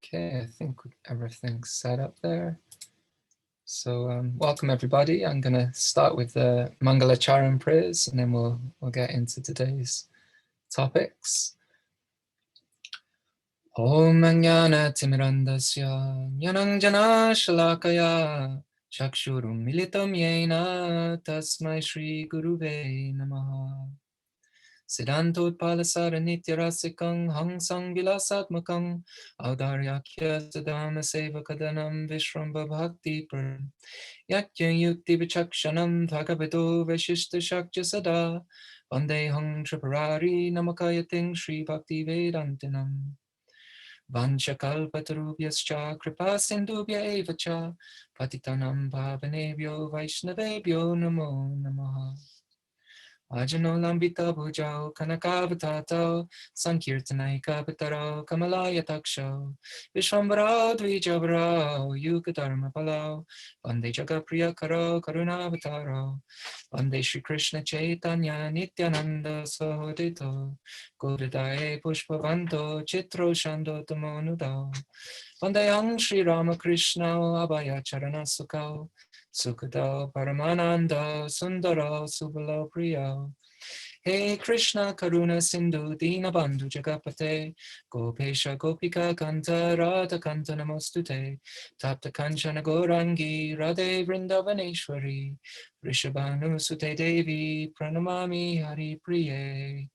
Okay, I think everything's set up there. So welcome everybody. I'm going to start with the Mangalacharan prayers and then we'll get into today's topics. Om Jnana Timirandasya Jnananjana Shalakaya Chakshurum Militam Yena Tasmai Shri Guruve Namaha Siddhanto Palasara Nityarasikang Hangsang Vilasatmakang Audaryakya Sadama Sevakadanam Vishramba Bhakti Pram Yakya Yukti Vichakshanam Bhagavato Vishishta Shakya Sada Vandehang Tripurari Namakayating Sri Bhakti Vedantinam Vanchakalpatarubhyascha Kripa Sindhubhya Evacha Patitanam Pavanebhyo Vaishnavebhyo Namo Namaha Ajano Lambita Bhujao Kanakavatao Sankirtanaika Pataro Kamalaya Taksho Vishwambarao Dvijavarao Yukadharma Palao Vande Jagapriya Karo Karunavataro Vande Shri Krishna Chaitanya Nityananda Sahodito Guradaye Pushpavanto Chitro Shando Tamonudao Vandayang Shri Ramakrishna Abhaya Charana Sukhao Sukadao Paramananda Sundaro Subalo Priyo Hey Krishna Karuna Sindhu Dinabandhu Jagapate Gopesha Gopika Kanta Radha Kanta Namostute Tapta Kanchana Gorangi Radhe Vrindavaneshwari Rishabhanu Sute Devi Pranamami Hari Priye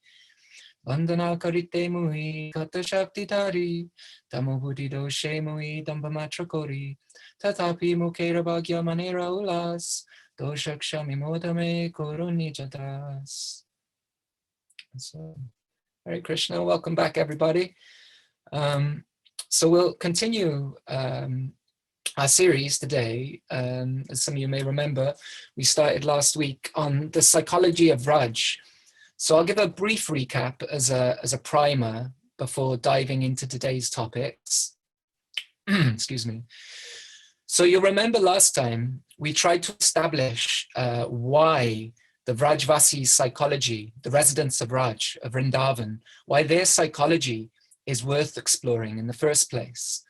Vandana Karite Mui Kata Shakti Tari Tamo Buddhi Doshe Mui Dambamatra Kori Tatapi Mukera Bhagya Manera Ulas Doshakshami Modame Koruni Jatas. So, Hare Krishna, welcome back everybody. So we'll continue our series today. As some of you may remember, we started last week on the psychology of Vraj. So I'll give a brief recap as a primer before diving into today's topics. Excuse me. So you'll remember last time we tried to establish why the Vrajavasis psychology, the residents of Vraj, of Vrindavan, why their psychology is worth exploring in the first place.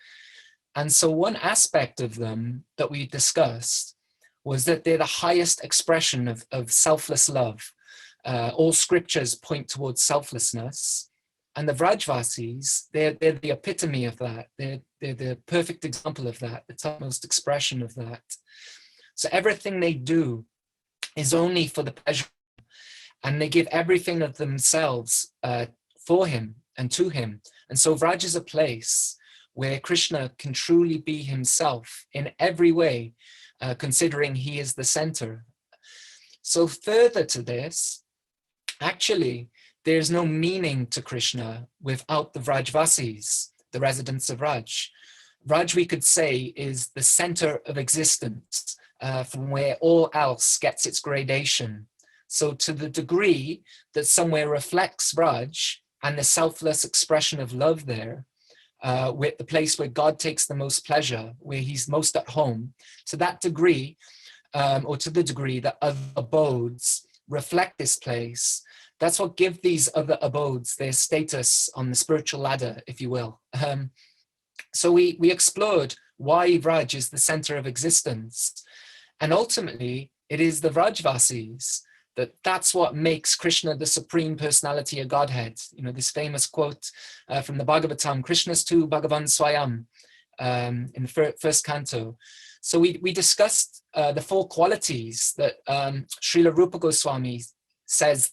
And so one aspect of them that we discussed was that they're the highest expression of selfless love. All scriptures point towards selflessness. And the Vrajavasis, they're the epitome of that. They're the perfect example of that, the topmost expression of that. So everything they do is only for the pleasure, and they give everything of themselves for him and to him. And so Vraj is a place where Krishna can truly be himself in every way, considering he is the center. So further to this, actually, there's no meaning to Krishna without the Vrajavasis, the residents of Vraj. Vraj, we could say, is the center of existence, from where all else gets its gradation. So to the degree that somewhere reflects Vraj and the selfless expression of love there, with the place where God takes the most pleasure, where he's most at home, to that degree, or to the degree that other abodes reflect this place, that's what gives these other abodes their status on the spiritual ladder, if you will. So we explored why Vraj is the center of existence. And ultimately, it is the Vrajavasis that's what makes Krishna the supreme personality of Godhead. You know, this famous quote from the Bhagavatam, Krishna's tu Bhagavan Swayam, in the first canto. So we discussed the four qualities that Srila Rupa Goswami says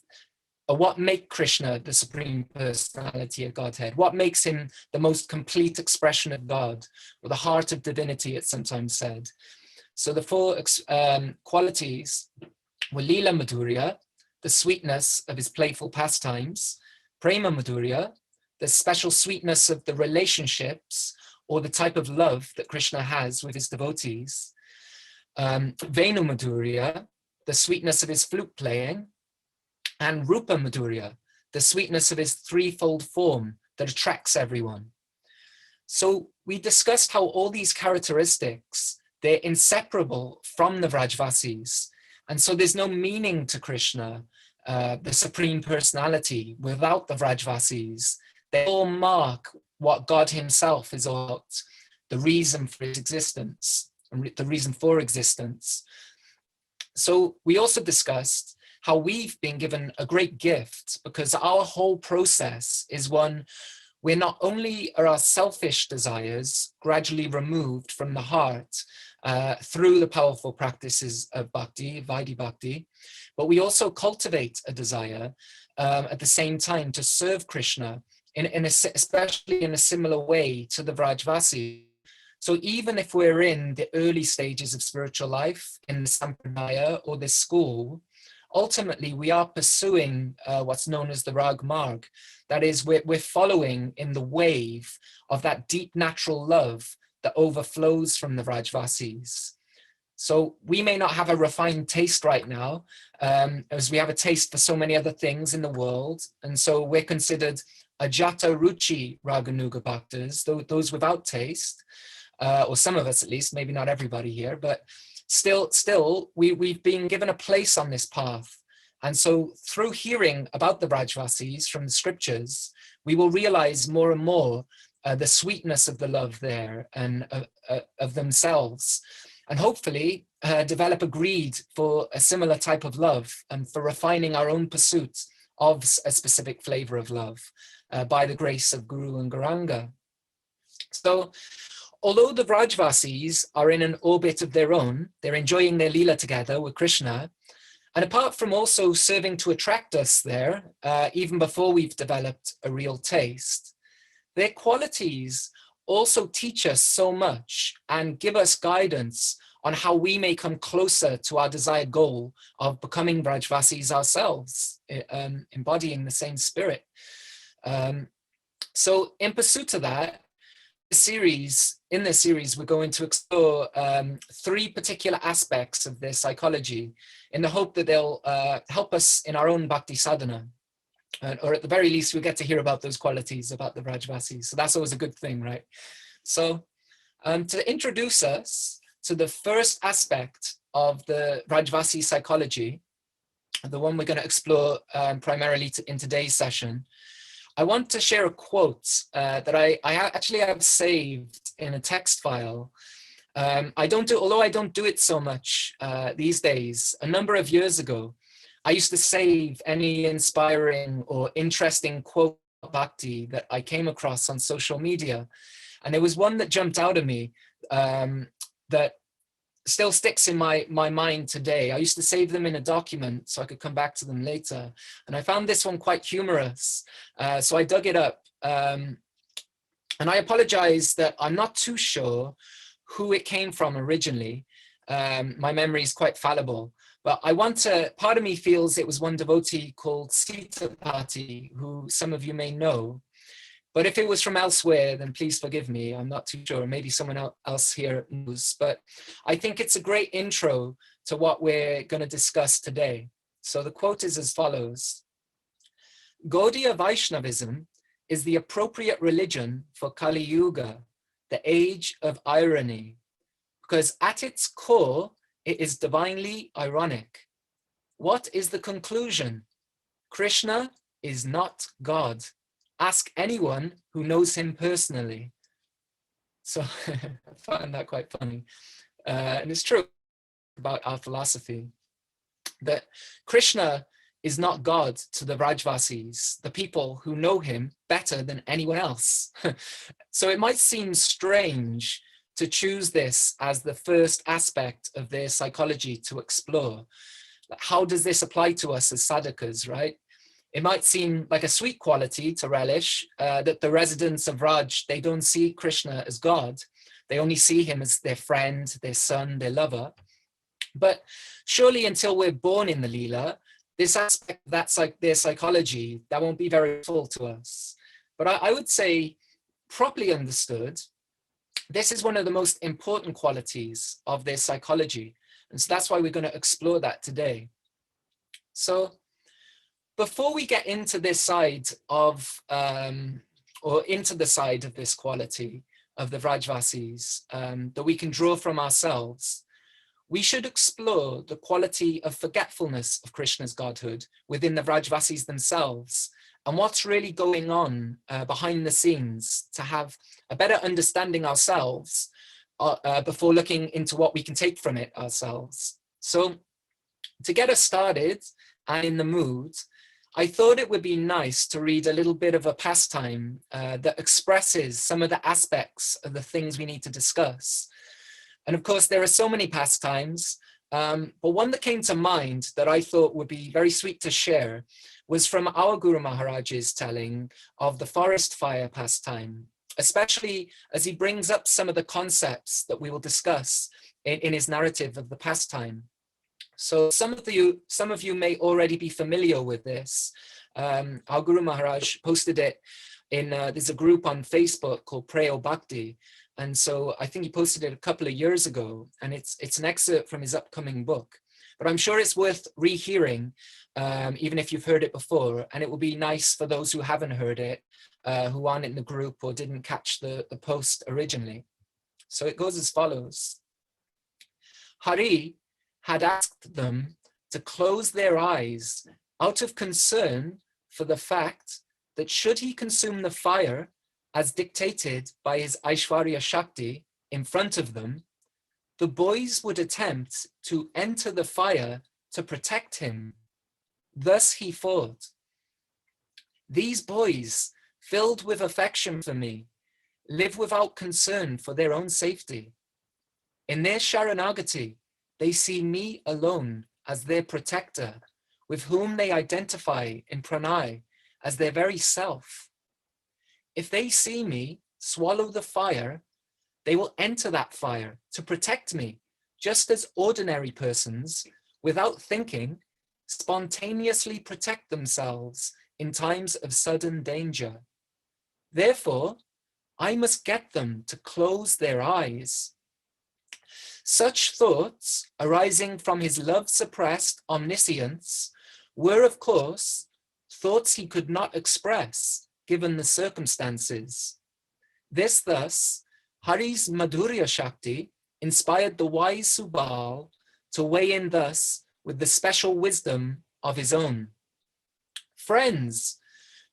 what make Krishna the supreme personality of Godhead, what makes him the most complete expression of God, or the heart of divinity, it's sometimes said. So the four qualities were Leela Madhurya, the sweetness of his playful pastimes; Prema Madhurya, the special sweetness of the relationships or the type of love that Krishna has with his devotees; Venu Madhurya, the sweetness of his flute playing; and Rupa Madhurya, the sweetness of his threefold form that attracts everyone. So we discussed how all these characteristics, they're inseparable from the Vrajavasis. And so there's no meaning to Krishna, the supreme personality, without the Vrajavasis. They all mark what God himself is all about, the reason for his existence, the reason for existence. So we also discussed how we've been given a great gift, because our whole process is one where not only are our selfish desires gradually removed from the heart through the powerful practices of bhakti, Vaidhi bhakti, but we also cultivate a desire at the same time to serve Krishna, especially in a similar way to the Vrajavasis. So even if we're in the early stages of spiritual life, in the sampradaya or the school, ultimately we are pursuing what's known as the Rag Marg. That is, we're following in the wave of that deep natural love that overflows from the Vrajavasis. So we may not have a refined taste right now, as we have a taste for so many other things in the world. And so we're considered ajata ruchi raganuga bhaktas, those without taste, or some of us at least, maybe not everybody here, but still we've been given a place on this path. And so through hearing about the Vrajavasis from the scriptures, we will realize more and more the sweetness of the love there and of themselves, and hopefully develop a greed for a similar type of love and for refining our own pursuit of a specific flavor of love by the grace of Guru and Gauranga. So although the Vrajavasis are in an orbit of their own, they're enjoying their Leela together with Krishna, and apart from also serving to attract us there, even before we've developed a real taste, their qualities also teach us so much and give us guidance on how we may come closer to our desired goal of becoming Vrajavasis ourselves, embodying the same spirit. So in pursuit of that, in this series, we're going to explore 3 particular aspects of their psychology in the hope that they'll help us in our own bhakti sadhana. Or at the very least, we get to hear about those qualities about the Vrajavasis. So that's always a good thing, right? So to introduce us to the first aspect of the Vrajavasi psychology, the one we're going to explore primarily in today's session, I want to share a quote that I actually have saved in a text file. Although I don't do it so much these days, a number of years ago, I used to save any inspiring or interesting quote about bhakti that I came across on social media. And there was one that jumped out at me that still sticks in my mind today. I used to save them in a document so I could come back to them later. And I found this one quite humorous. So I dug it up. And I apologize that I'm not too sure who it came from originally. My memory is quite fallible. But part of me feels it was one devotee called Sitapati, who some of you may know. But if it was from elsewhere, then please forgive me. I'm not too sure. Maybe someone else here knows. But I think it's a great intro to what we're going to discuss today. So the quote is as follows. Gaudiya Vaishnavism is the appropriate religion for Kali Yuga, the age of irony, because at its core, it is divinely ironic. What is the conclusion? Krishna is not God. Ask anyone who knows him personally. So I find that quite funny. And it's true about our philosophy, that Krishna is not God to the Vrajavasis, the people who know him better than anyone else. So it might seem strange to choose this as the first aspect of their psychology to explore. How does this apply to us as sadhakas, right? It might seem like a sweet quality to relish, that the residents of Vraj, they don't see Krishna as God. They only see him as their friend, their son, their lover. But surely until we're born in the Leela, this aspect, that's like their psychology, that won't be very full to us. But I would say, properly understood, this is one of the most important qualities of their psychology. And so that's why we're going to explore that today. So before we get into this side of, or into the side of this quality of the Vrajavasis that we can draw from ourselves, we should explore the quality of forgetfulness of Krishna's Godhood within the Vrajavasis themselves, and what's really going on behind the scenes to have a better understanding ourselves before looking into what we can take from it ourselves. So to get us started and in the mood, I thought it would be nice to read a little bit of a pastime that expresses some of the aspects of the things we need to discuss. And of course, there are so many pastimes, but one that came to mind that I thought would be very sweet to share was from our Guru Maharaj's telling of the forest fire pastime, especially as he brings up some of the concepts that we will discuss in his narrative of the pastime. So some of you may already be familiar with this. Our Guru Maharaj posted it in, there's a group on Facebook called Bhakti. And so I think he posted it a couple of years ago, and it's an excerpt from his upcoming book. But I'm sure it's worth rehearing, even if you've heard it before. And it will be nice for those who haven't heard it, who aren't in the group or didn't catch the post originally. So it goes as follows. Hari had asked them to close their eyes out of concern for the fact that should he consume the fire as dictated by his Aishwarya Shakti in front of them, the boys would attempt to enter the fire to protect him. Thus he thought, these boys, filled with affection for me, live without concern for their own safety. In their Sharanagati, they see me alone as their protector, with whom they identify in pranay as their very self. If they see me swallow the fire, they will enter that fire to protect me, just as ordinary persons, without thinking, spontaneously protect themselves in times of sudden danger. Therefore, I must get them to close their eyes. Such thoughts, arising from his love-suppressed omniscience, were, of course, thoughts he could not express, given the circumstances. This thus, Hari's Madhurya Shakti inspired the wise Subal to weigh in thus with the special wisdom of his own. Friends,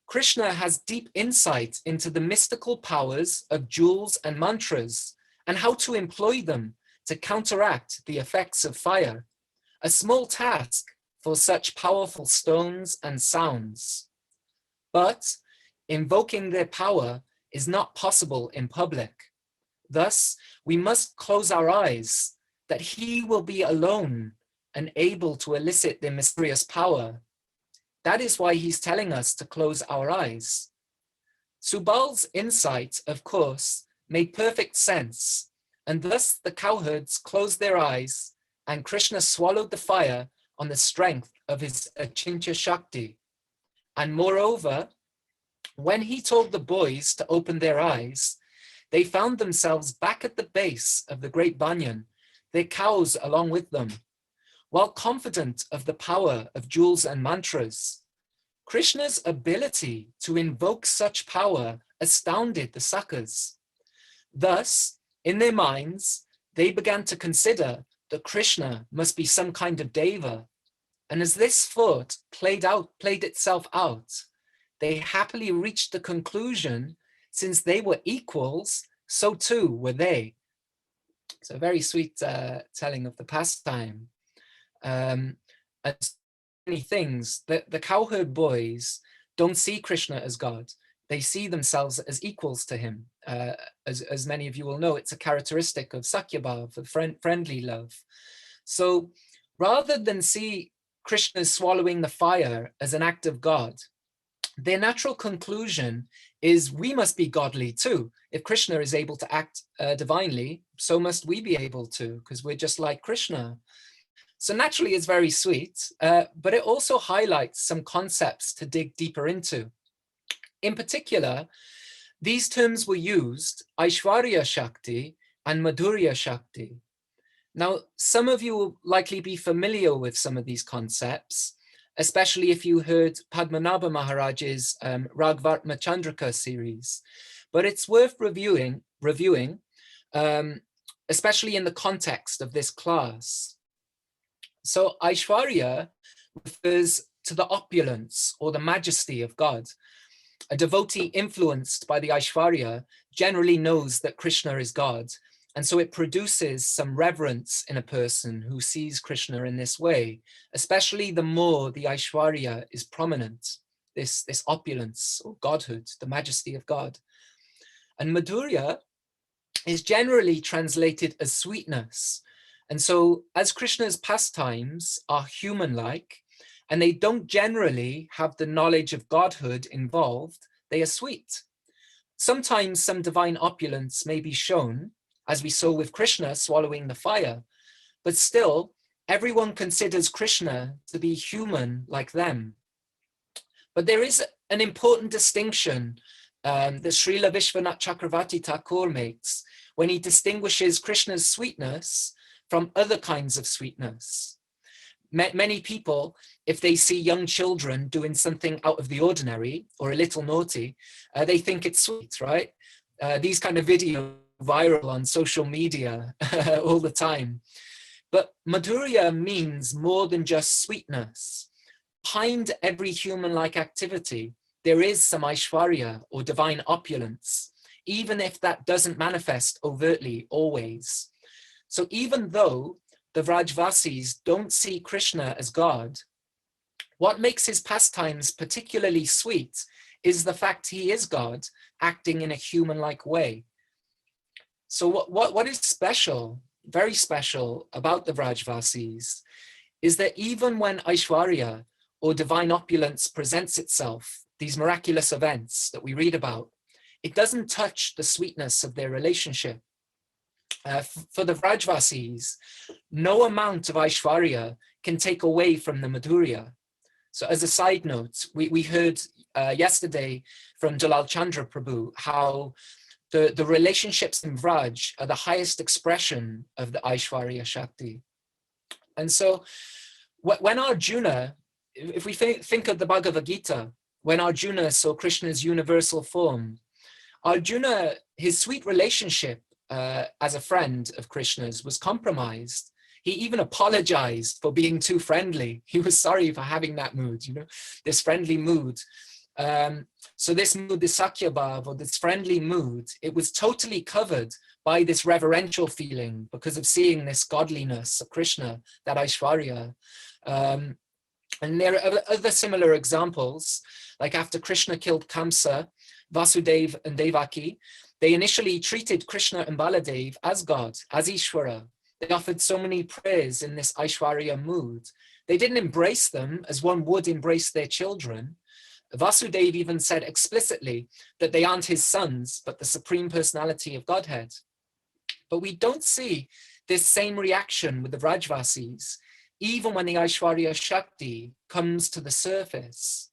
Krishna has deep insight into the mystical powers of jewels and mantras and how to employ them to counteract the effects of fire, a small task for such powerful stones and sounds. But invoking their power is not possible in public. Thus, we must close our eyes that he will be alone and able to elicit their mysterious power. That is why he's telling us to close our eyes. Subal's insight, of course, made perfect sense, and thus the cowherds closed their eyes and Krishna swallowed the fire on the strength of his Achintya Shakti. And moreover, when he told the boys to open their eyes, they found themselves back at the base of the great banyan, their cows along with them. While confident of the power of jewels and mantras, Krishna's ability to invoke such power astounded the Sakhas. Thus, in their minds, they began to consider that Krishna must be some kind of deva. And as this thought played itself out, they happily reached the conclusion, since they were equals, so too were they. So a very sweet telling of the pastime. And many things, the cowherd boys don't see Krishna as God. They see themselves as equals to him. As many of you will know, it's a characteristic of Sakyabhav, of friendly love. So rather than see Krishna swallowing the fire as an act of God, their natural conclusion is we must be godly too. If Krishna is able to act divinely, so must we be able to, because we're just like Krishna. So naturally it's very sweet, but it also highlights some concepts to dig deeper into. In particular, these terms were used, Aishwarya Shakti and Madhurya Shakti. Now, some of you will likely be familiar with some of these concepts, especially if you heard Padmanabha Maharaj's Ragvartma Chandrika series. But it's worth reviewing, especially in the context of this class. So Aishwarya refers to the opulence or the majesty of God. A devotee influenced by the Aishwarya generally knows that Krishna is God, and so it produces some reverence in a person who sees Krishna in this way, especially the more the Aishwarya is prominent, this opulence or Godhood, the majesty of God. And Madhurya is generally translated as sweetness. And so as Krishna's pastimes are human-like, and they don't generally have the knowledge of Godhood involved, they are sweet. Sometimes some divine opulence may be shown, as we saw with Krishna swallowing the fire, but still, everyone considers Krishna to be human like them. But there is an important distinction that Srila Vishwanath Chakravarti Thakur makes when he distinguishes Krishna's sweetness from other kinds of sweetness. Many people, if they see young children doing something out of the ordinary or a little naughty, they think it's sweet, right? These kind of videos viral on social media all the time. But Madhurya means more than just sweetness. Behind every human-like activity, there is some Aishwarya or divine opulence, even if that doesn't manifest overtly always. So even though the Vrajavasis don't see Krishna as God, what makes his pastimes particularly sweet is the fact he is God, acting in a human-like way. So what is special, very special about the Vrajavasis is that even when Aishwarya or divine opulence presents itself, these miraculous events that we read about, it doesn't touch the sweetness of their relationship. For the Vrajavasis, no amount of Aishwarya can take away from the Madhurya. So as a side note, we heard yesterday from Dalal Chandra Prabhu how the relationships in Vraj are the highest expression of the Aishwarya Shakti. And so when Arjuna, if we think of the Bhagavad Gita, when Arjuna saw Krishna's universal form, Arjuna, his sweet relationship as a friend of Krishna's was compromised. He even apologized for being too friendly. He was sorry for having that mood, this friendly mood. So this mood, this Sakya Bhav, or this friendly mood, it was totally covered by this reverential feeling because of seeing this godliness of Krishna, that Aishwarya. And there are other similar examples, like after Krishna killed Kamsa, Vasudev and Devaki, they initially treated Krishna and Baladev as God, as Ishvara. They offered so many prayers in this Aishwarya mood. They didn't embrace them as one would embrace their children. Vasudev even said explicitly that they aren't his sons, but the Supreme Personality of Godhead. But we don't see this same reaction with the Vrajavasis, even when the Aishwarya Shakti comes to the surface.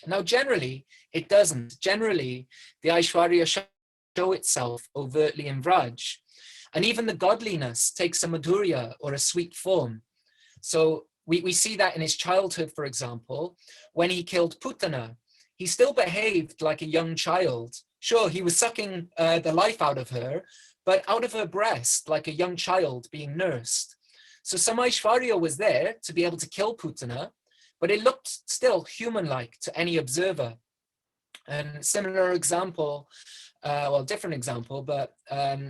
Now, generally, it doesn't. Generally, the Aishwarya Shakti show itself overtly in Vraj. And even the godliness takes a madhurya or a sweet form. So we see that in his childhood, for example, when he killed Putana, he still behaved like a young child. Sure, he was sucking the life out of her, but out of her breast, like a young child being nursed. So some Aishwarya was there to be able to kill Putana, but it looked still human-like to any observer. And similar example, well, different example, but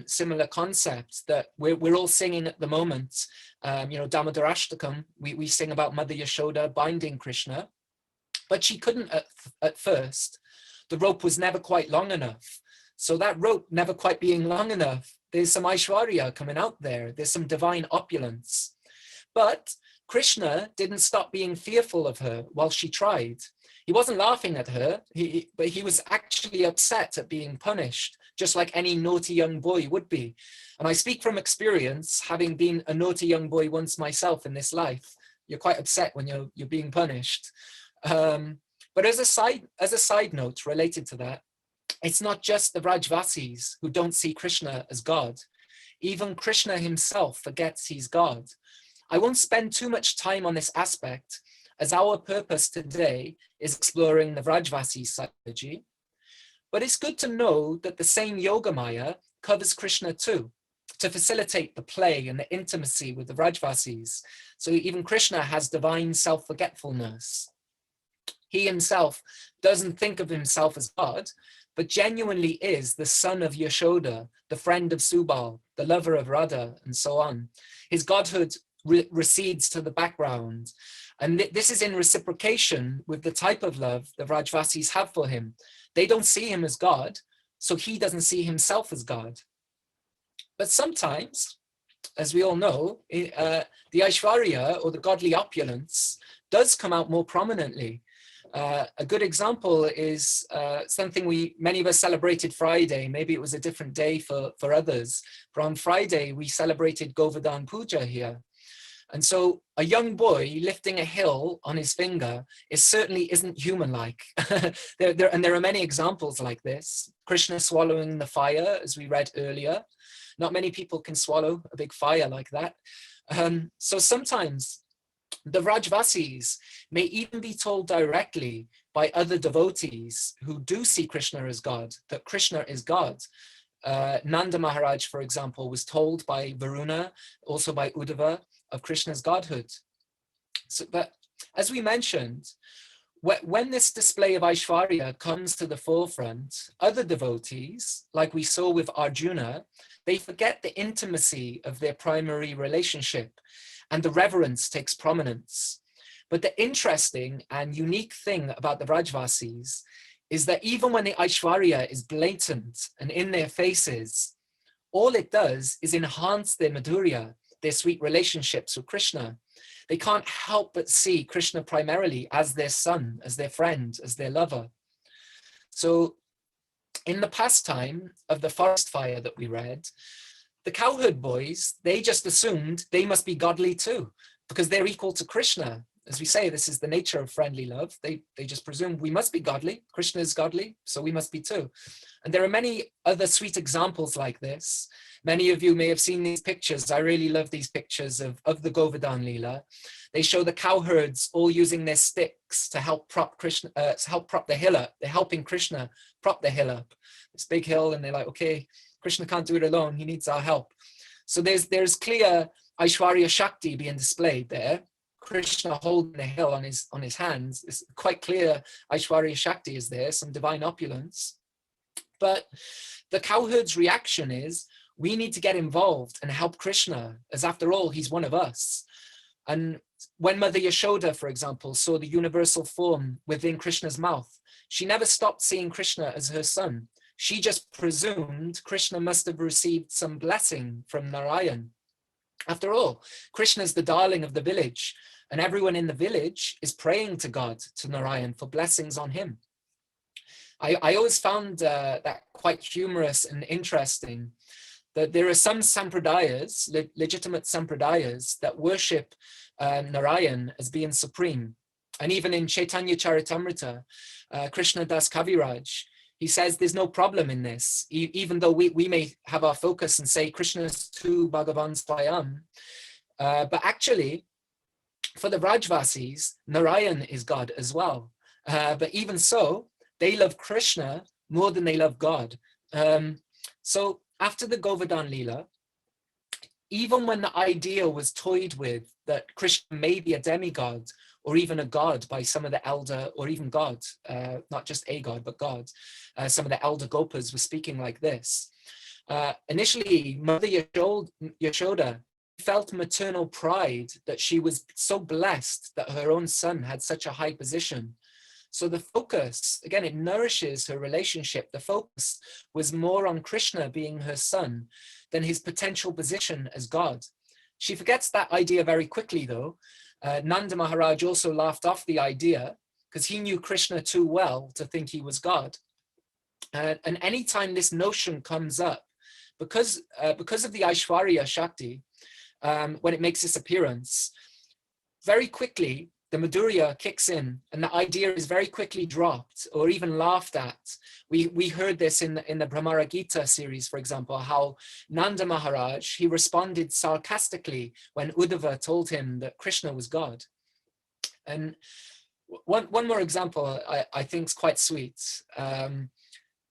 similar concept that we're all singing at the moment. Damodarashtakam, we sing about Mother Yashoda binding Krishna, but she couldn't at first. The rope was never quite long enough. So that rope never quite being long enough, there's some Aishwarya coming out there. There's some divine opulence. But Krishna didn't stop being fearful of her while she tried. He wasn't laughing at her, but he was actually upset at being punished, just like any naughty young boy would be. And I speak from experience, having been a naughty young boy once myself in this life. You're quite upset when you're being punished. But as a side note related to that, it's not just the Vrajavasis who don't see Krishna as God. Even Krishna himself forgets he's God. I won't spend too much time on this aspect, as our purpose today is exploring the Vrajavasi psychology. But it's good to know that the same Yogamaya covers Krishna too. to facilitate the play and the intimacy with the Vrajavasis. So even Krishna has divine self-forgetfulness. He himself doesn't think of himself as God, but genuinely is the son of Yashoda, the friend of Subal, the lover of Radha, and so on. His godhood recedes to the background. And this is in reciprocation with the type of love the Vrajavasis have for him. They don't see him as God, so he doesn't see himself as God. But sometimes, as we all know, the Aishwarya, or the godly opulence, does come out more prominently. A good example is something many of us celebrated Friday. Maybe it was a different day for others, but on Friday we celebrated Govardhan Puja here. And so a young boy lifting a hill on his finger certainly isn't human-like. there are many examples like this. Krishna swallowing the fire, as we read earlier. Not many people can swallow a big fire like that. So sometimes the Vrajavasis may even be told directly by other devotees who do see Krishna as God, that Krishna is God. Nanda Maharaj, for example, was told by Varuna, also by Uddhava, of Krishna's godhood. So, but as we mentioned, when this display of Aishwarya comes to the forefront, other devotees, like we saw with Arjuna, they forget the intimacy of their primary relationship, and the reverence takes prominence. But the interesting and unique thing about the Vrajavasis is that even when the Aishwarya is blatant and in their faces, all it does is enhance their madhurya, their sweet relationships with Krishna. They can't help but see Krishna primarily as their son, as their friend, as their lover. So in the pastime of the forest fire that we read, the cowherd boys, they just assumed they must be godly too, because they're equal to Krishna. As we say, this is the nature of friendly love. They just presume we must be godly. Krishna is godly, so we must be too. And there are many other sweet examples like this. Many of you may have seen these pictures. I really love these pictures of the Govardhan Leela. They show the cowherds all using their sticks to help prop Krishna, to help prop the hill up. They're helping Krishna prop the hill up. This big hill, and they're like, okay, Krishna can't do it alone. He needs our help. So there's clear Aishwarya Shakti being displayed there. Krishna holding the hill on his hands. It's quite clear Aishwarya Shakti is there, some divine opulence. But the cowherd's reaction is, we need to get involved and help Krishna, as after all, he's one of us. And when Mother Yashoda, for example, saw the universal form within Krishna's mouth, she never stopped seeing Krishna as her son. She just presumed Krishna must have received some blessing from Narayan. After all, Krishna is the darling of the village, and everyone in the village is praying to God, to Narayan, for blessings on him. I always found that quite humorous and interesting, that there are some sampradayas, legitimate sampradayas, that worship Narayan as being supreme. And even in Chaitanya Charitamrita, Krishna Das Kaviraj, he says there's no problem in this, even though we may have our focus and say Krishna's tu Bhagavan Swayam. But actually, for the Vrajavasis, Narayan is God as well. But even so, they love Krishna more than they love God. So after the Govardhan Leela, even when the idea was toyed with that Krishna may be a demigod or even a god by some of the elder, or even God, not just a god, but God, some of the elder Gopas were speaking like this. Initially, Mother Yashoda felt maternal pride that she was so blessed that her own son had such a high position. So the focus, again, it nourishes her relationship. The focus was more on Krishna being her son than his potential position as God. She forgets that idea very quickly, though. Nanda Maharaj also laughed off the idea because he knew Krishna too well to think he was God. And anytime this notion comes up, because of the Aishwarya Shakti, when it makes its appearance, very quickly, the Madhurya kicks in and the idea is very quickly dropped or even laughed at. We heard this in the Brahmara Gita series, for example, how Nanda Maharaj, he responded sarcastically when Uddhava told him that Krishna was God. And one more example I think is quite sweet,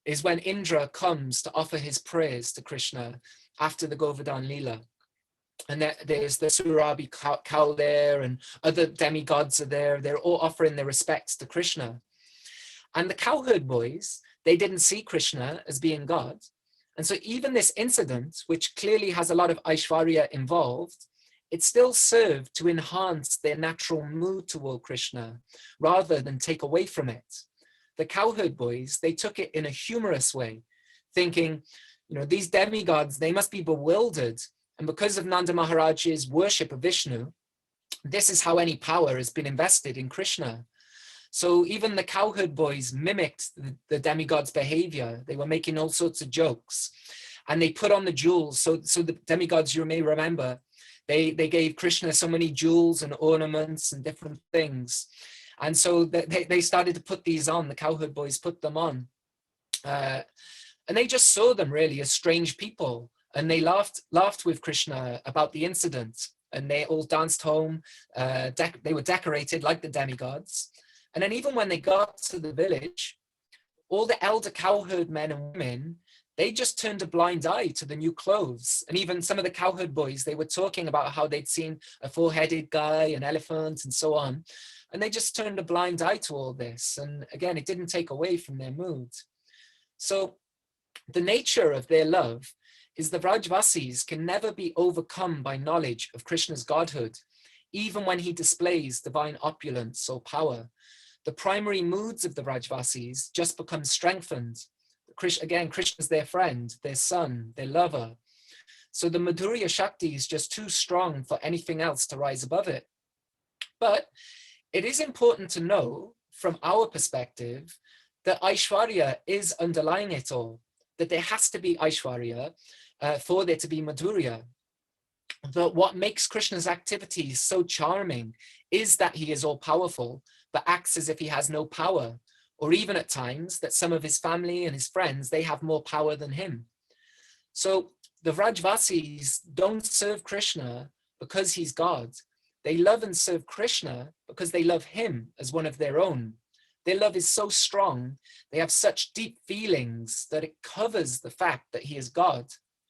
is when Indra comes to offer his prayers to Krishna. after the Govardhan Lila. And there's the Surabi cow there, and other demigods are there. They're all offering their respects to Krishna. And the cowherd boys, they didn't see Krishna as being God. And so even this incident, which clearly has a lot of Aishwarya involved, it still served to enhance their natural mood toward Krishna rather than take away from it. The cowherd boys, they took it in a humorous way, thinking, these demigods, they must be bewildered. And because of Nanda Maharaj's worship of Vishnu, this is how any power has been invested in Krishna. So even the cowherd boys mimicked the demigod's behavior. They were making all sorts of jokes, and they put on the jewels. So the demigods, you may remember, they gave Krishna so many jewels and ornaments and different things. And so they started to put these on. The cowherd boys put them on. And they just saw them really as strange people. And they laughed with Krishna about the incident. And they all danced home. They were decorated like the demigods. And then even when they got to the village, all the elder cowherd men and women, they just turned a blind eye to the new clothes. And even some of the cowherd boys, they were talking about how they'd seen a four-headed guy, an elephant, and so on. And they just turned a blind eye to all this. And again, it didn't take away from their mood. So the nature of their love is the Vrajavasis can never be overcome by knowledge of Krishna's godhood, even when he displays divine opulence or power. The primary moods of the Vrajavasis just become strengthened. Again, Krishna's their friend, their son, their lover. So the Madhurya Shakti is just too strong for anything else to rise above it. But it is important to know, from our perspective, that Aishwarya is underlying it all, that there has to be Aishwarya for there to be Madhurya. But what makes Krishna's activities so charming is that he is all-powerful, but acts as if he has no power, or even at times that some of his family and his friends, they have more power than him. So the Vrajavasis don't serve Krishna because he's God. They love and serve Krishna because they love him as one of their own. Their love is so strong, they have such deep feelings that it covers the fact that he is God.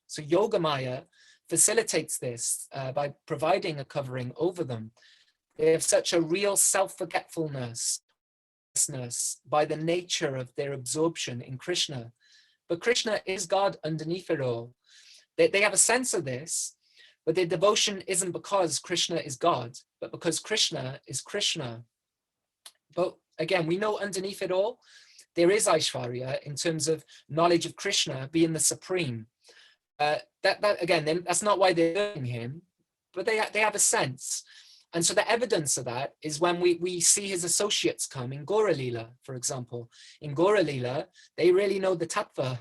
So Yogamaya facilitates this by providing a covering over them. They have such a real self-forgetfulness by the nature of their absorption in Krishna. But Krishna is God underneath it all. They have a sense of this, but their devotion isn't because Krishna is God, but because Krishna is Krishna. But again, we know underneath it all, there is Aishwarya in terms of knowledge of Krishna being the supreme. Again, that's not why they're doing him, but they have a sense. And so the evidence of that is when we see his associates come in Gaura Lila, for example. In Gaura Lila, they really know the tattva.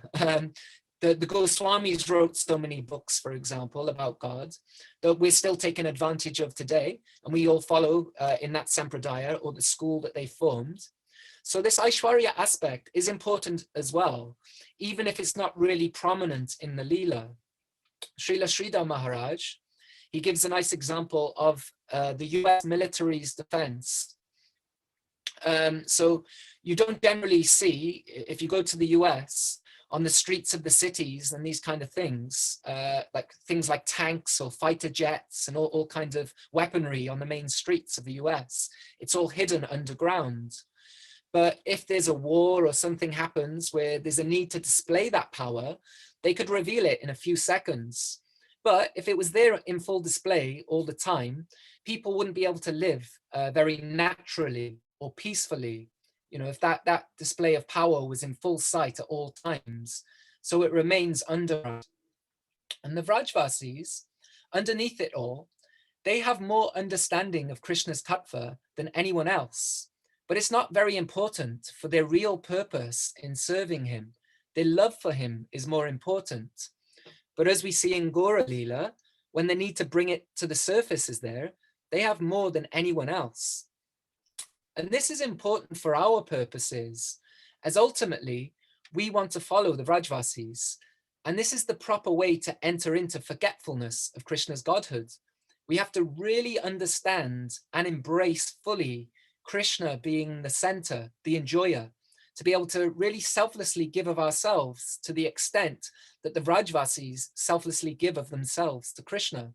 The Goswamis wrote so many books, for example, about God, that we're still taking advantage of today. And we all follow in that sampradaya, or the school that they formed. So this Aishwarya aspect is important as well, even if it's not really prominent in the Leela. Srila Sridhar Maharaj, he gives a nice example of the US military's defense. So you don't generally see, if you go to the US, on the streets of the cities and these kind of things like tanks or fighter jets and all kinds of weaponry on the main streets of the US. It's all hidden underground. But if there's a war or something happens where there's a need to display that power, they could reveal it in a few seconds. But if it was there in full display all the time, people wouldn't be able to live very naturally or peacefully, if that display of power was in full sight at all times. So it remains underground. And the Vrajavasis, underneath it all, they have more understanding of Krishna's tattva than anyone else. But it's not very important for their real purpose in serving him. Their love for him is more important. But as we see in Gaura Lila, when the need to bring it to the surface is there, they have more than anyone else. And this is important for our purposes, as ultimately we want to follow the Vrajavasis. And this is the proper way to enter into forgetfulness of Krishna's godhood. We have to really understand and embrace fully Krishna being the center, the enjoyer, to be able to really selflessly give of ourselves to the extent that the Vrajavasis selflessly give of themselves to Krishna.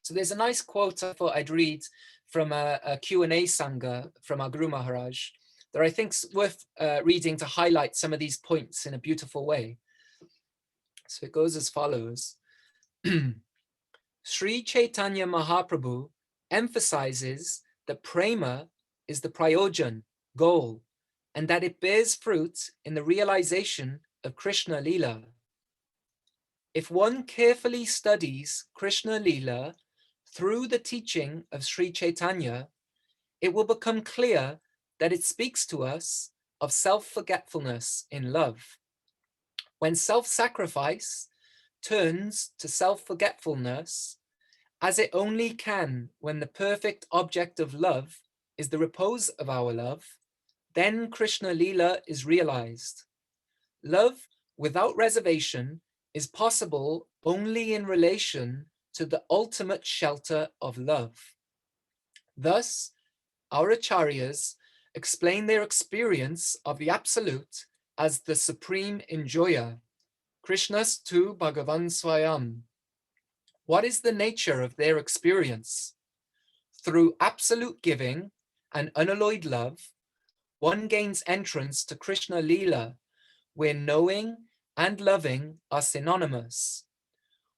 So there's a nice quote I thought I'd read from a Q&A Sangha from our Guru Maharaj that I think's worth reading to highlight some of these points in a beautiful way. So it goes as follows. Sri Chaitanya Mahaprabhu emphasizes that prema is the prayojan, goal, and that it bears fruit in the realization of Krishna Lila. If one carefully studies Krishna Lila through the teaching of Sri Chaitanya, it will become clear that it speaks to us of self-forgetfulness in love. When self-sacrifice turns to self-forgetfulness, as it only can when the perfect object of love is the repose of our love, then Krishna Lila is realized. Love without reservation is possible only in relation to the ultimate shelter of love. Thus, our acharyas explain their experience of the Absolute as the supreme enjoyer, Krishnas tu Bhagavan Swayam. What is the nature of their experience? Through absolute giving and unalloyed love, one gains entrance to Krishna Lila, where knowing and loving are synonymous.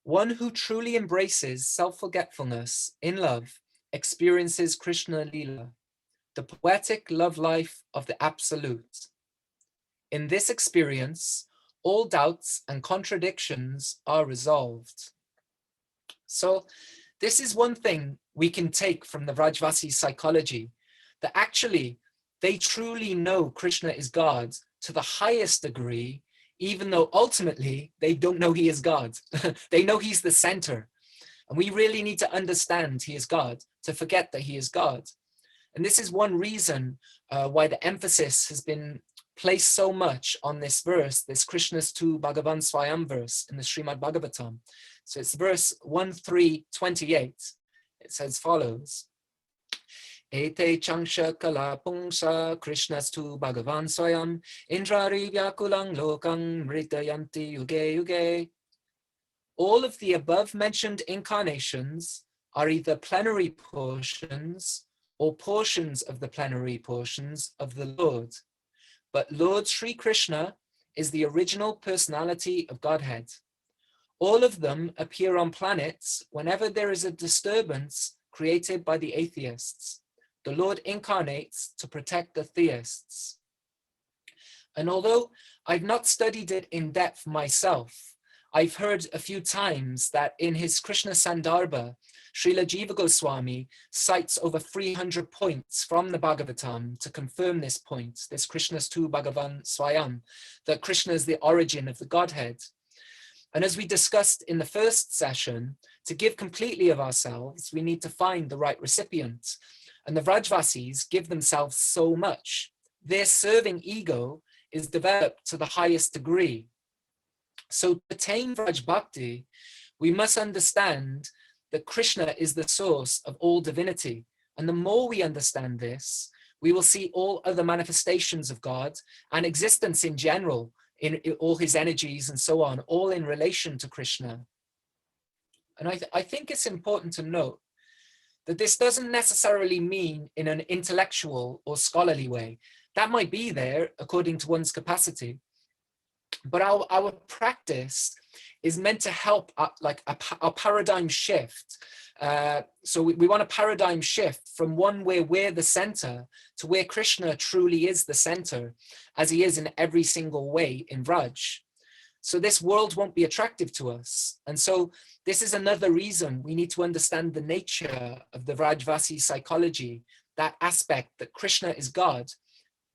One who truly embraces self-forgetfulness in love experiences Krishna Lila, the poetic love life of the Absolute. In this experience, all doubts and contradictions are resolved. So this is one thing we can take from the Vrajavasi psychology, that actually they truly know Krishna is God to the highest degree, even though ultimately they don't know he is God. They know he's the center. And we really need to understand he is God to forget that he is God. And this is one reason why the emphasis has been placed so much on this verse, this Krishna's tu Bhagavan Swayam verse in the Srimad Bhagavatam. So it's verse 1.3.28. It says as follows. Ete changsha kala pungsa Krishnas tu Bhagavan Swayam indrari vyakulang lokang mritayanti yuge yuge. All of the above mentioned incarnations are either plenary portions or portions of the plenary portions of the Lord. But Lord Sri Krishna is the original personality of Godhead. All of them appear on planets whenever there is a disturbance created by the atheists. The Lord incarnates to protect the theists. And although I've not studied it in depth myself, I've heard a few times that in his Krishna Sandarbha, Srila Jiva Goswami cites over 300 points from the Bhagavatam to confirm this point, this Krishna's tu Bhagavan Swayam, that Krishna is the origin of the Godhead. And as we discussed in the first session, to give completely of ourselves, we need to find the right recipient. And the Vrajavasis give themselves so much. Their serving ego is developed to the highest degree. So to attain Vraj Bhakti, we must understand that Krishna is the source of all divinity. And the more we understand this, we will see all other manifestations of God and existence in general, in all his energies and so on, all in relation to Krishna. And I think it's important to note that this doesn't necessarily mean in an intellectual or scholarly way. That might be there according to one's capacity. But our practice is meant to help like a paradigm shift. So we want a paradigm shift from one where we're the center to where Krishna truly is the center, as he is in every single way in Vraj. So this world won't be attractive to us. And so this is another reason we need to understand the nature of the Vrajavasi psychology, that aspect that Krishna is God,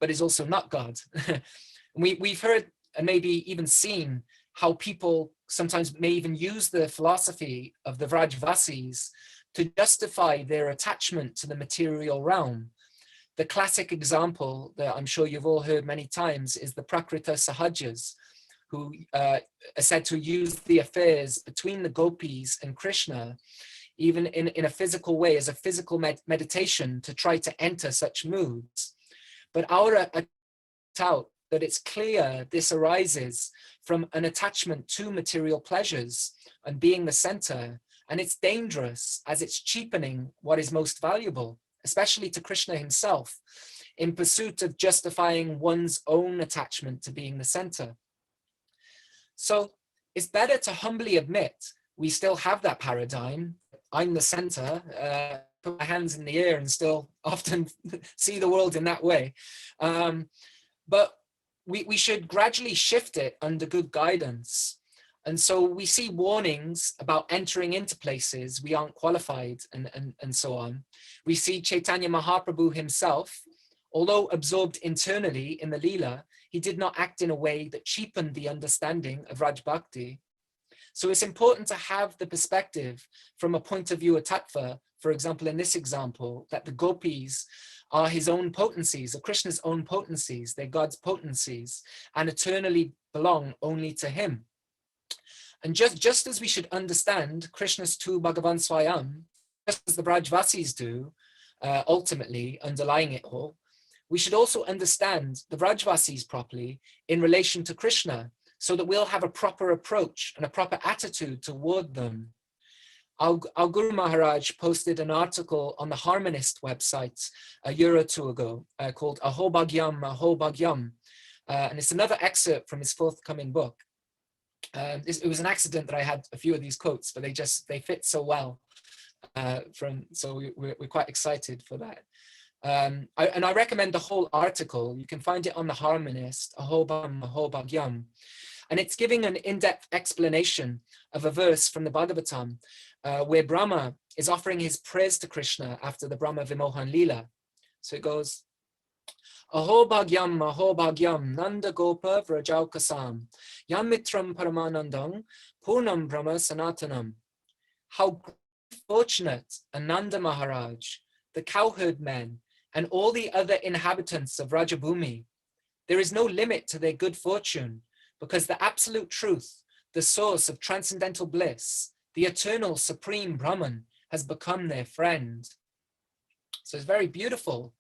but is also not God. We've heard and maybe even seen how people sometimes may even use the philosophy of the Vrajavasis to justify their attachment to the material realm. The classic example that I'm sure you've all heard many times is the Prakrita Sahajas, who are said to use the affairs between the gopis and Krishna, even in a physical way, as a physical meditation to try to enter such moods. But our out that it's clear this arises from an attachment to material pleasures and being the center, and it's dangerous as it's cheapening what is most valuable, especially to Krishna himself, in pursuit of justifying one's own attachment to being the center. So it's better to humbly admit we still have that paradigm. I'm the center, put my hands in the air and still often see the world in that way. But we should gradually shift it under good guidance. And so we see warnings about entering into places we aren't qualified and so on. We see Chaitanya Mahaprabhu himself, although absorbed internally in the Leela, he did not act in a way that cheapened the understanding of Raj Bhakti. So it's important to have the perspective from a point of view of tattva, for example, in this example, that the gopis are his own potencies, or Krishna's own potencies, they're God's potencies, and eternally belong only to him. And just as we should understand Krishna's tu Bhagavan Swayam, just as the Vrajavasis do, ultimately underlying it all, we should also understand the Vrajavasis properly in relation to Krishna, so that we'll have a proper approach and a proper attitude toward them. Our Guru Maharaj posted an article on the Harmonist website a year or two ago called Ahobagyam, Ahobagyam. And it's another excerpt from his forthcoming book. It was an accident that I had a few of these quotes, but they fit so well. So we're quite excited for that. And I recommend the whole article. You can find it on the Harmonist, Ahobam, Ahobagyam. And it's giving an in-depth explanation of a verse from the Bhagavatam, where Brahma is offering his praise to Krishna after the Brahma Vimohan Leela. So it goes, Ahobagyam, Nanda Gopa Vrajaukasam, Yamitram Paramanandam, Purnam Brahma Sanatanam. How fortunate Ananda Maharaj, the cowherd men, and all the other inhabitants of Rajabhumi. There is no limit to their good fortune, because the absolute truth, the source of transcendental bliss, the eternal supreme Brahman, has become their friend. So it's very beautiful.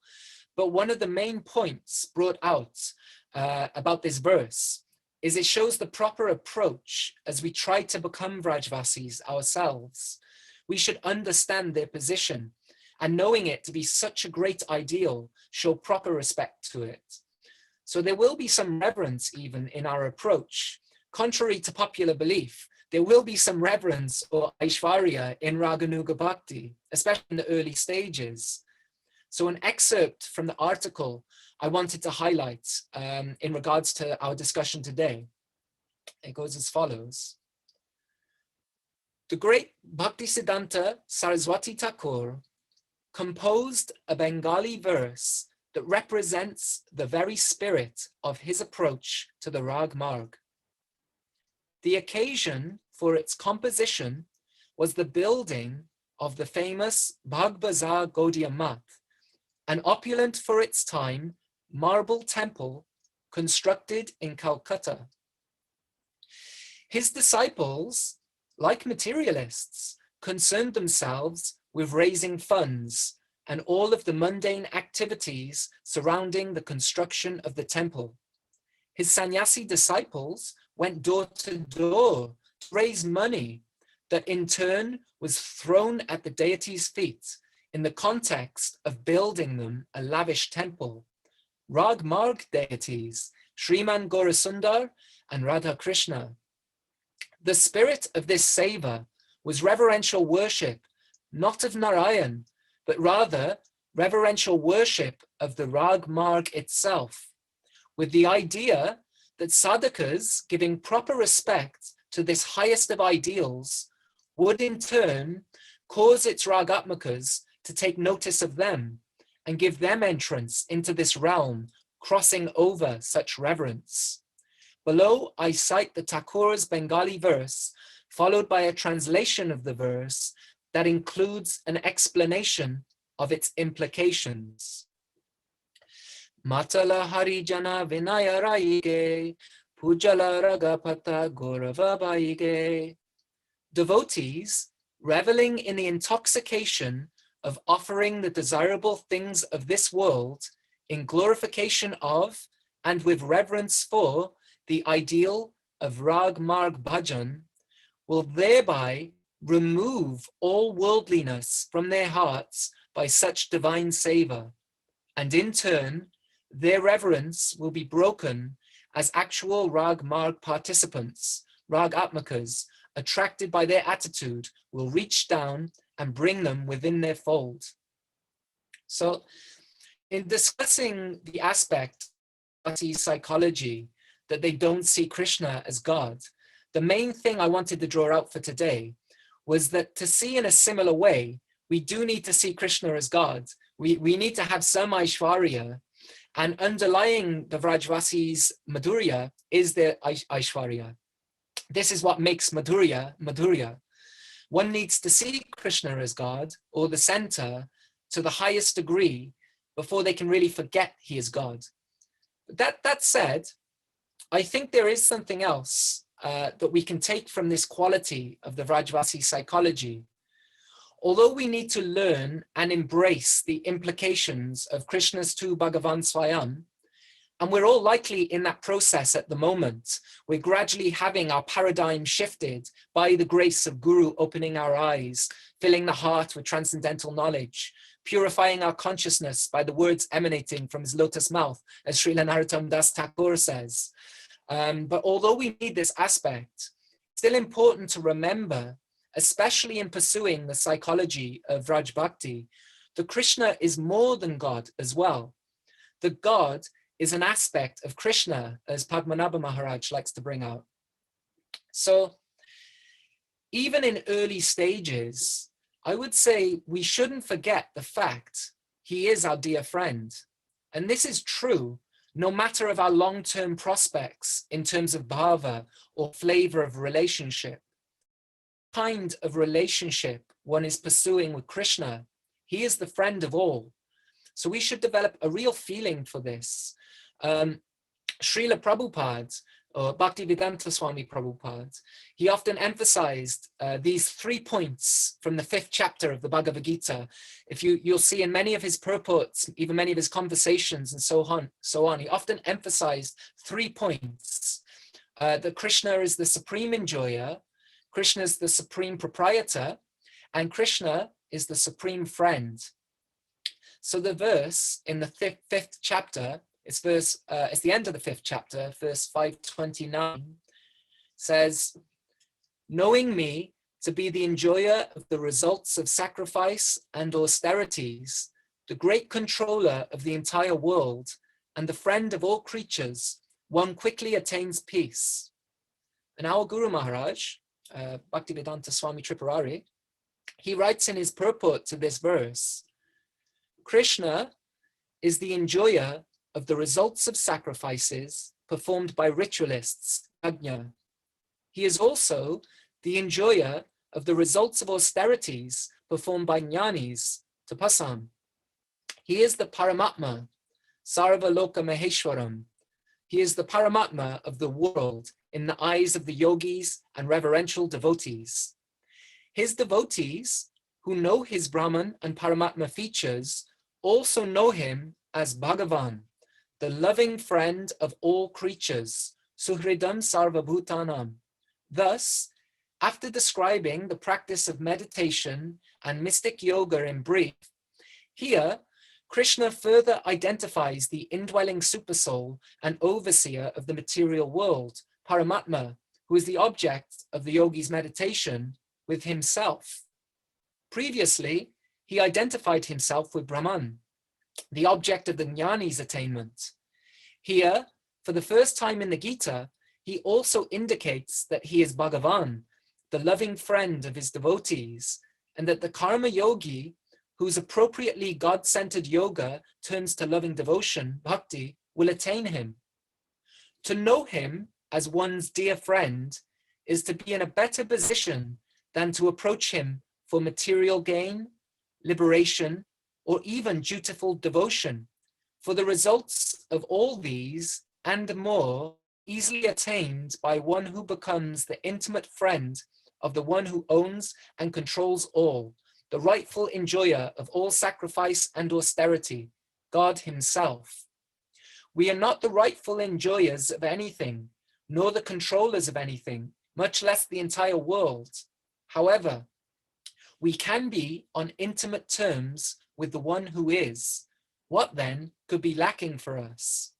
But one of the main points brought out about this verse is it shows the proper approach as we try to become Vrajavasis ourselves. We should understand their position, and knowing it to be such a great ideal, show proper respect to it. So there will be some reverence even in our approach. Contrary to popular belief, there will be some reverence or Aishvarya in Raganuga Bhakti, especially in the early stages. So an excerpt from the article I wanted to highlight in regards to our discussion today. It goes as follows. The great Bhaktisiddhanta Saraswati Thakur composed a Bengali verse that represents the very spirit of his approach to the Rag Marg. The occasion for its composition was the building of the famous Bhag Bazar Gaudiya Math, an opulent for its time marble temple constructed in Calcutta. His disciples, like materialists, concerned themselves with raising funds and all of the mundane activities surrounding the construction of the temple. His sannyasi disciples went door to door to raise money that in turn was thrown at the deity's feet in the context of building them a lavish temple. Rag Marg deities, Sriman Gaurasundar and Radha Krishna. The spirit of this seva was reverential worship, not of Narayan, but rather reverential worship of the Rag Marg itself, with the idea that sadhakas giving proper respect to this highest of ideals would in turn cause its ragatmakas to take notice of them and give them entrance into this realm, crossing over such reverence. Below, I cite the Thakur's Bengali verse, followed by a translation of the verse that includes an explanation of its implications. Matala Harijana Vinaya Raige, Pujala Ragapata Gaurava Baige. Devotees, reveling in the intoxication of offering the desirable things of this world in glorification of and with reverence for the ideal of Rag Marg Bhajan, will thereby remove all worldliness from their hearts by such divine savor, and in turn, their reverence will be broken as actual Rag Marg participants, Rag Atmakas, attracted by their attitude, will reach down and bring them within their fold. So, in discussing the aspect of psychology that they don't see Krishna as God, the main thing I wanted to draw out for today was that to see in a similar way, we do need to see Krishna as God. We need to have some Aishwarya, and underlying the Vrajavasis Madhurya is their Aishwarya. This is what makes Madhurya Madhurya. One needs to see Krishna as God, or the center, to the highest degree before they can really forget he is God. That said, I think there is something else that we can take from this quality of the Vrajavasi psychology. Although we need to learn and embrace the implications of Krishna's tu Bhagavan Swayam, and we're all likely in that process at the moment, we're gradually having our paradigm shifted by the grace of Guru opening our eyes, filling the heart with transcendental knowledge, purifying our consciousness by the words emanating from his lotus mouth, as Srila Narottam Das Thakur says. But although we need this aspect, it's still important to remember, especially in pursuing the psychology of Vraj Bhakti, that Krishna is more than God as well. The God is an aspect of Krishna, as Padmanabha Maharaj likes to bring out. So even in early stages, I would say we shouldn't forget the fact he is our dear friend. And this is true no matter of our long-term prospects in terms of bhava or flavor of relationship. Kind of relationship one is pursuing with Krishna, he is the friend of all. So we should develop a real feeling for this. Srila Prabhupada, or Bhaktivedanta Swami Prabhupada, he often emphasized these 3 points from the 5th chapter of the Bhagavad Gita. If you'll see in many of his purports, even many of his conversations and so on, he often emphasized 3 points. That Krishna is the supreme enjoyer, Krishna is the supreme proprietor, and Krishna is the supreme friend. So the verse in the 5th chapter, it's the end of the 5th chapter, verse 529, says, knowing me to be the enjoyer of the results of sacrifice and austerities, the great controller of the entire world, and the friend of all creatures, one quickly attains peace. And our Guru Maharaj, Bhaktivedanta Swami Tripurari, he writes in his purport to this verse, Krishna is the enjoyer of the results of sacrifices performed by ritualists, yajna. He is also the enjoyer of the results of austerities performed by jnanis, tapasam. He is the Paramatma, Sarva Loka Maheshwaram. He is the Paramatma of the world in the eyes of the yogis and reverential devotees. His devotees, who know his Brahman and Paramatma features, also know him as Bhagavan, the loving friend of all creatures, Suhridam Sarva Bhutanam. Thus, after describing the practice of meditation and mystic yoga in brief, here Krishna further identifies the indwelling supersoul and overseer of the material world, Paramatma, who is the object of the yogi's meditation, with himself. Previously, he identified himself with Brahman, the object of the jnani's attainment. Here, for the first time in the Gita, he also indicates that he is Bhagavan, the loving friend of his devotees, and that the karma yogi, whose appropriately God-centered yoga turns to loving devotion, bhakti, will attain him. To know him as one's dear friend is to be in a better position than to approach him for material gain, liberation, or even dutiful devotion. For the results of all these and more easily attained by one who becomes the intimate friend of the one who owns and controls all, the rightful enjoyer of all sacrifice and austerity, God himself. We are not the rightful enjoyers of anything, nor the controllers of anything, much less the entire world. However, we can be on intimate terms with the one who is. What then could be lacking for us?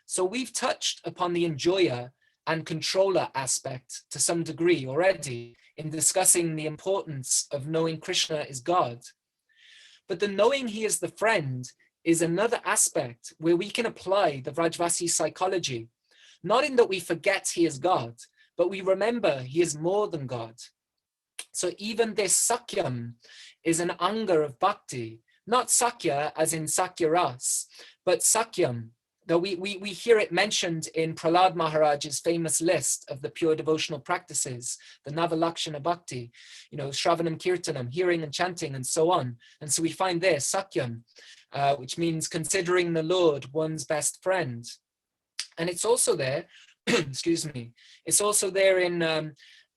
So we've touched upon the enjoyer and controller aspect to some degree already in discussing the importance of knowing Krishna is God. But the knowing he is the friend is another aspect where we can apply the Vrajavasi psychology, not in that we forget he is God, but we remember he is more than God. So even this sakyam is an anga of bhakti, not sakya as in sakya ras, but sakyam. Though we hear it mentioned in Prahlad Maharaj's famous list of the pure devotional practices, the Navalakshana Bhakti, Shravanam Kirtanam, hearing and chanting and so on. And so we find there Sakyam, which means considering the Lord one's best friend. And it's also there, excuse me, it's also there in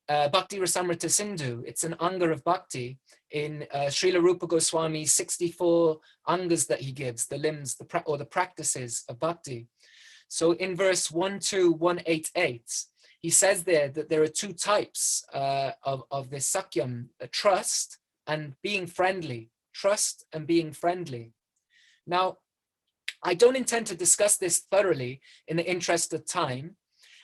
Bhakti Rasamrita Sindhu. It's an anga of bhakti in Srila Rupa Goswami's 64 angas that he gives, the limbs, or the practices of bhakti. So in verse 12188, he says there that there are two types of this sakyam, trust and being friendly. Trust and being friendly. Now, I don't intend to discuss this thoroughly in the interest of time.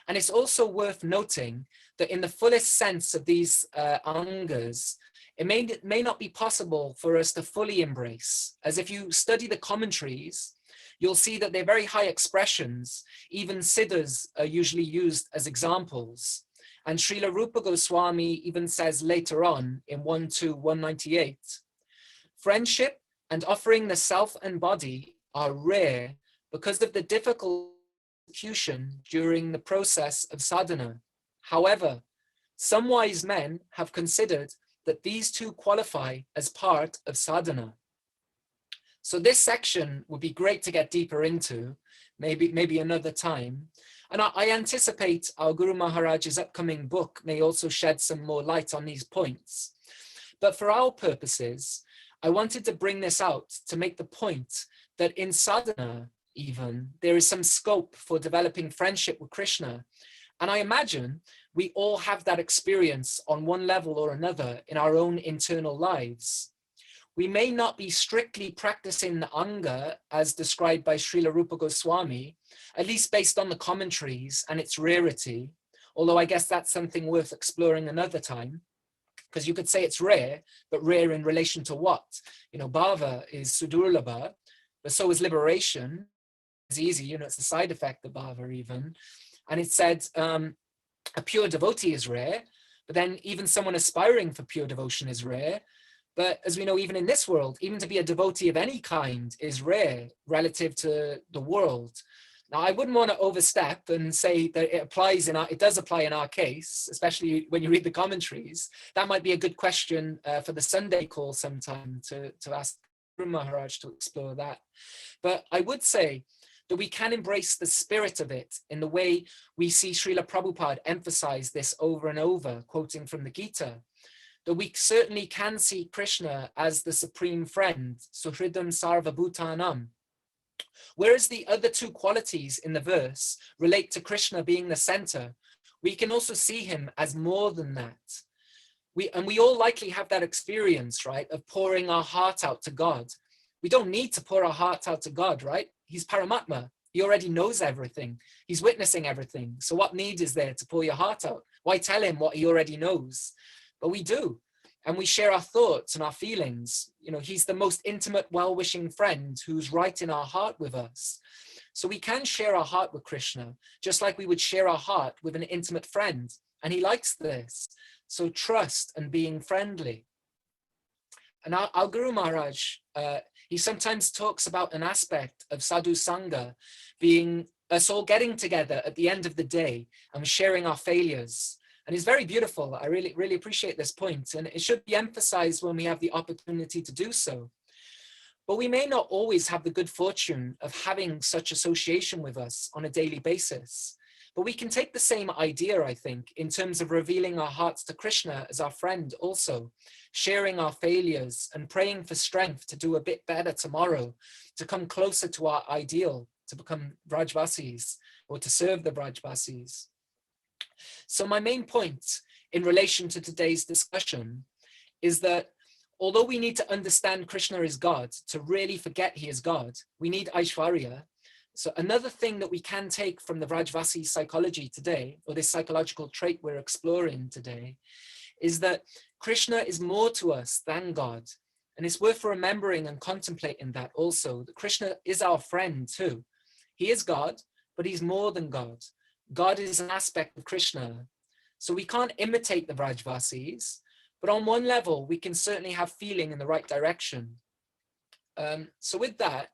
And it's also worth noting that in the fullest sense of these angas, it may not be possible for us to fully embrace, as if you study the commentaries, you'll see that they're very high expressions. Even siddhas are usually used as examples. And Srila Rupa Goswami even says later on in 12198, friendship and offering the self and body are rare because of the difficult execution during the process of sadhana. However, some wise men have considered that these two qualify as part of sadhana. So this section would be great to get deeper into, maybe another time. And I anticipate our Guru Maharaj's upcoming book may also shed some more light on these points. But for our purposes, I wanted to bring this out to make the point that in sadhana, even, there is some scope for developing friendship with Krishna. And I imagine we all have that experience on one level or another in our own internal lives. We may not be strictly practicing the anga as described by Srila Rupa Goswami, at least based on the commentaries and its rarity, although I guess that's something worth exploring another time, because you could say it's rare, but rare in relation to what? Bhava is sudurlabha, but so is liberation. It's easy, it's a side effect of bhava even. And it said a pure devotee is rare, but then even someone aspiring for pure devotion is rare. But as we know, even in this world, even to be a devotee of any kind is rare relative to the world. Now, I wouldn't want to overstep and say that it does apply in our case, especially when you read the commentaries. That might be a good question for the Sunday call sometime to ask Guru Maharaj to explore that. But I would say that we can embrace the spirit of it in the way we see Srila Prabhupada emphasize this over and over, quoting from the Gita, that we certainly can see Krishna as the supreme friend, Suhridam Sarva Bhutanam. Whereas the other two qualities in the verse relate to Krishna being the center, we can also see him as more than that. We all likely have that experience, right, of pouring our heart out to God. We don't need to pour our heart out to God, right? He's Paramatma. He already knows everything. He's witnessing everything. So what need is there to pour your heart out? Why tell him what he already knows? But we do. And we share our thoughts and our feelings. He's the most intimate, well-wishing friend who's right in our heart with us. So we can share our heart with Krishna, just like we would share our heart with an intimate friend. And he likes this. So trust and being friendly. And our Guru Maharaj, he sometimes talks about an aspect of sadhu sangha being us all getting together at the end of the day and sharing our failures. And it's very beautiful. I really, really appreciate this point. And it should be emphasized when we have the opportunity to do so. But we may not always have the good fortune of having such association with us on a daily basis. But we can take the same idea, I think, in terms of revealing our hearts to Krishna as our friend also, sharing our failures and praying for strength to do a bit better tomorrow, to come closer to our ideal, to become Vrajavasis or to serve the Vrajavasis. So my main point in relation to today's discussion is that although we need to understand Krishna is God, to really forget he is God, we need Aishwarya. So another thing that we can take from the Vrajavasi psychology today, or this psychological trait we're exploring today, is that Krishna is more to us than God. And it's worth remembering and contemplating that also, that Krishna is our friend too. He is God, but he's more than God. God is an aspect of Krishna. So we can't imitate the Vrajavasis, but on one level, we can certainly have feeling in the right direction. So with that,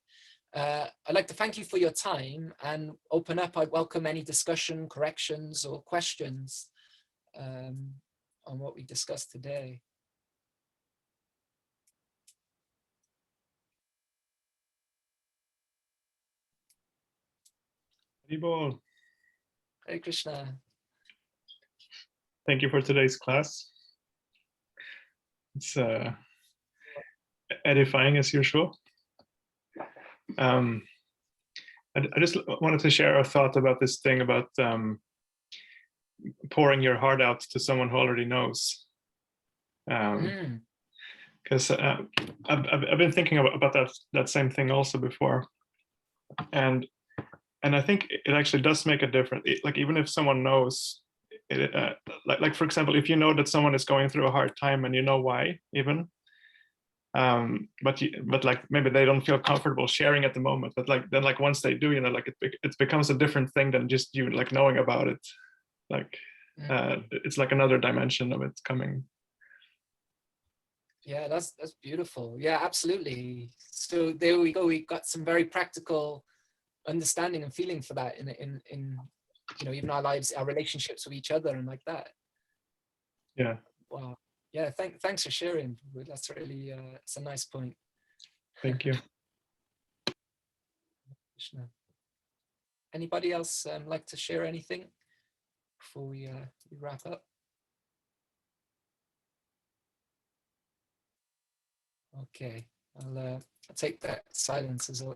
I'd like to thank you for your time and open up. I welcome any discussion, corrections, or questions on what we discussed today. Haribol. Hare Krishna. Thank you for today's class. It's edifying as usual. I just wanted to share a thought about this thing about pouring your heart out to someone who already knows. Because I've been thinking about that same thing also before, and I think it actually does make a difference. Like even if someone knows, like for example, if you know that someone is going through a hard time and you know why, even, but like maybe they don't feel comfortable sharing at the moment, but like then like once they do, you know, like it becomes a different thing than just you like knowing about it. Like it's like another dimension of it coming. Yeah, that's beautiful. Yeah, absolutely. So there we go. We got some very practical understanding and feeling for that in you know, even our lives, our relationships with each other and like that. Yeah. Wow. Yeah, thanks for sharing. That's really it's a nice point. Thank you. Krishna. Anybody else like to share anything before we wrap up? Okay, I'll take that silence as a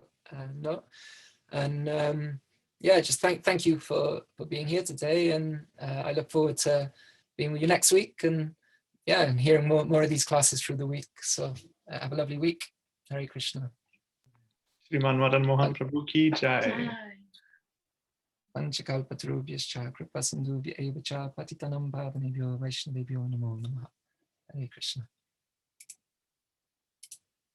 no. And yeah, just thank you for being here today, and I look forward to being with you next week, and yeah, and hearing more of these classes through the week. So have a lovely week. Hare Krishna. Shriman Madana-mohana Prabhu ki jai. Panchakalpatarubhyascha kripa sindhubhya eva cha patitanam pavanebhyo vaishnavebhyo namo namaha. Hare Krishna.